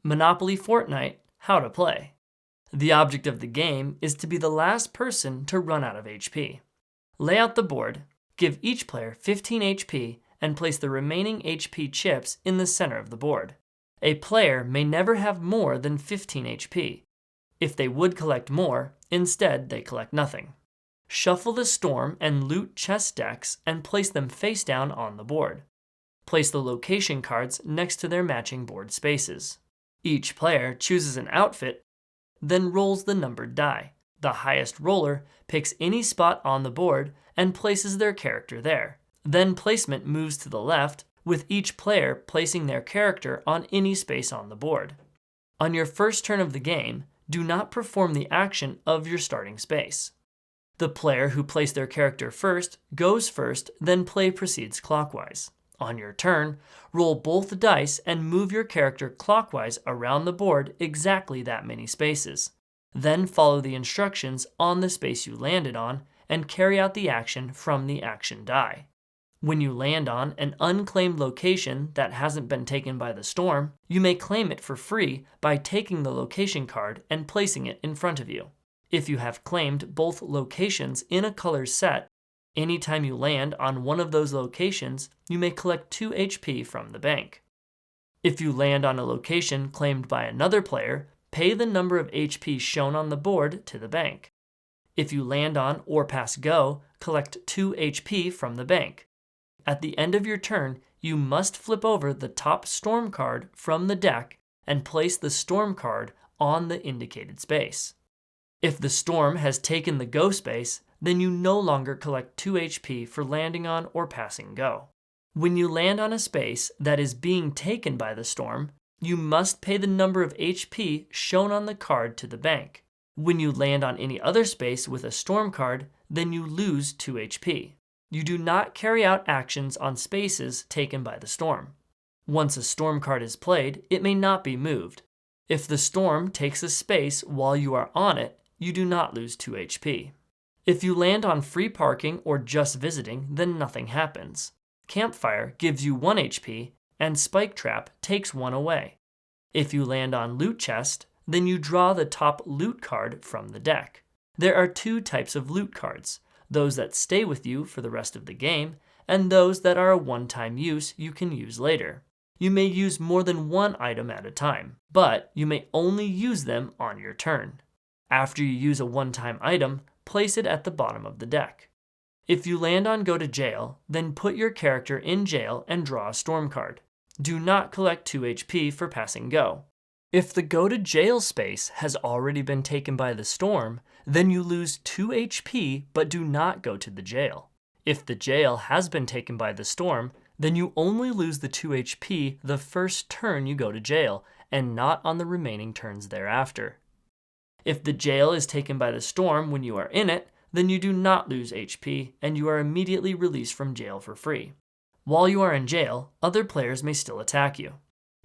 Monopoly Fortnite, how to play. The object of the game is to be the last person to run out of HP. Lay out the board, give each player 15 HP, and place the remaining HP chips in the center of the board. A player may never have more than 15 HP. If they would collect more, instead they collect nothing. Shuffle the storm and loot chest decks and place them face down on the board. Place the location cards next to their matching board spaces. Each player chooses an outfit, then rolls the numbered die. The highest roller picks any spot on the board and places their character there. Then placement moves to the left, with each player placing their character on any space on the board. On your first turn of the game, do not perform the action of your starting space. The player who placed their character first goes first, then play proceeds clockwise. On your turn, roll both dice and move your character clockwise around the board exactly that many spaces. Then follow the instructions on the space you landed on and carry out the action from the action die. When you land on an unclaimed location that hasn't been taken by the storm, you may claim it for free by taking the location card and placing it in front of you. If you have claimed both locations in a color set, anytime you land on one of those locations, you may collect 2 HP from the bank. If you land on a location claimed by another player, pay the number of HP shown on the board to the bank. If you land on or pass go, collect 2 HP from the bank. At the end of your turn, you must flip over the top storm card from the deck and place the storm card on the indicated space. If the storm has taken the go space, then you no longer collect 2 HP for landing on or passing go. When you land on a space that is being taken by the storm, you must pay the number of HP shown on the card to the bank. When you land on any other space with a storm card, then you lose 2 HP. You do not carry out actions on spaces taken by the storm. Once a storm card is played, it may not be moved. If the storm takes a space while you are on it, you do not lose 2 HP. If you land on free parking or just visiting, then nothing happens. Campfire gives you 1 HP, and Spike Trap takes 1 away. If you land on Loot Chest, then you draw the top loot card from the deck. There are 2 types of loot cards, those that stay with you for the rest of the game, and those that are a one-time use you can use later. You may use more than 1 item at a time, but you may only use them on your turn. After you use a one-time item, place it at the bottom of the deck. If you land on Go to Jail, then put your character in jail and draw a storm card. Do not collect 2 HP for passing Go. If the Go to Jail space has already been taken by the storm, then you lose 2 HP but do not go to the jail. If the jail has been taken by the storm, then you only lose the 2 HP the first turn you go to jail and not on the remaining turns thereafter. If the jail is taken by the storm when you are in it, then you do not lose HP and you are immediately released from jail for free. While you are in jail, other players may still attack you.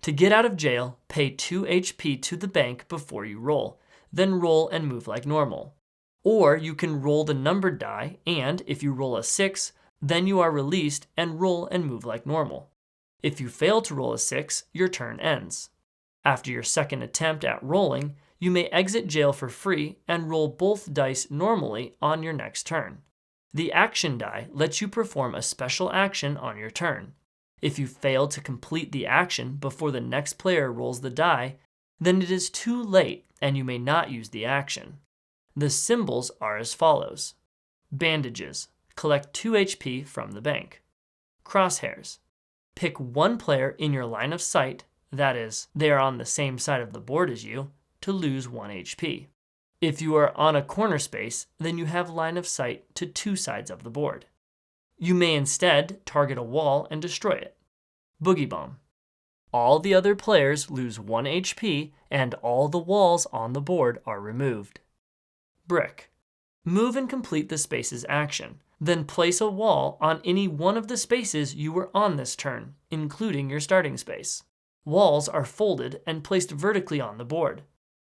To get out of jail, pay 2 HP to the bank before you roll, then roll and move like normal. Or you can roll the numbered die, and if you roll a 6, then you are released and roll and move like normal. If you fail to roll a 6, your turn ends. After your second attempt at rolling, you may exit jail for free and roll both dice normally on your next turn. The action die lets you perform a special action on your turn. If you fail to complete the action before the next player rolls the die, then it is too late and you may not use the action. The symbols are as follows. Bandages. Collect 2 HP from the bank. Crosshairs. Pick 1 player in your line of sight, that is, they are on the same side of the board as you, to lose 1 HP. If you are on a corner space, then you have line of sight to 2 sides of the board. You may instead target a wall and destroy it. Boogie Bomb. All the other players lose 1 HP and all the walls on the board are removed. Brick. Move and complete the space's action. Then place a wall on any one of the spaces you were on this turn, including your starting space. Walls are folded and placed vertically on the board.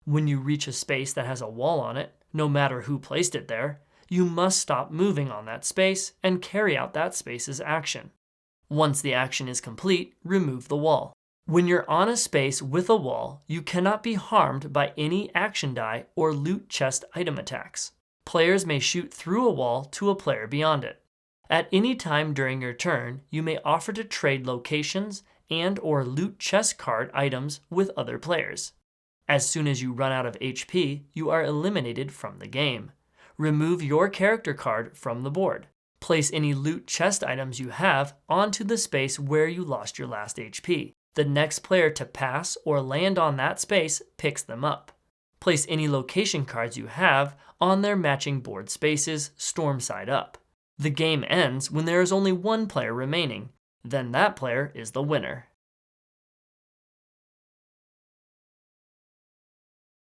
When you reach a space that has a wall on it, no matter who placed it there, you must stop moving on that space and carry out that space's action. Once the action is complete, remove the wall. When you're on a space with a wall, you cannot be harmed by any action die or loot chest item attacks. Players may shoot through a wall to a player beyond it. At any time during your turn, you may offer to trade locations and/or loot chest card items with other players. As soon as you run out of HP, you are eliminated from the game. Remove your character card from the board. Place any loot chest items you have onto the space where you lost your last HP. The next player to pass or land on that space picks them up. Place any location cards you have on their matching board spaces, storm side up. The game ends when there is only one player remaining. Then that player is the winner.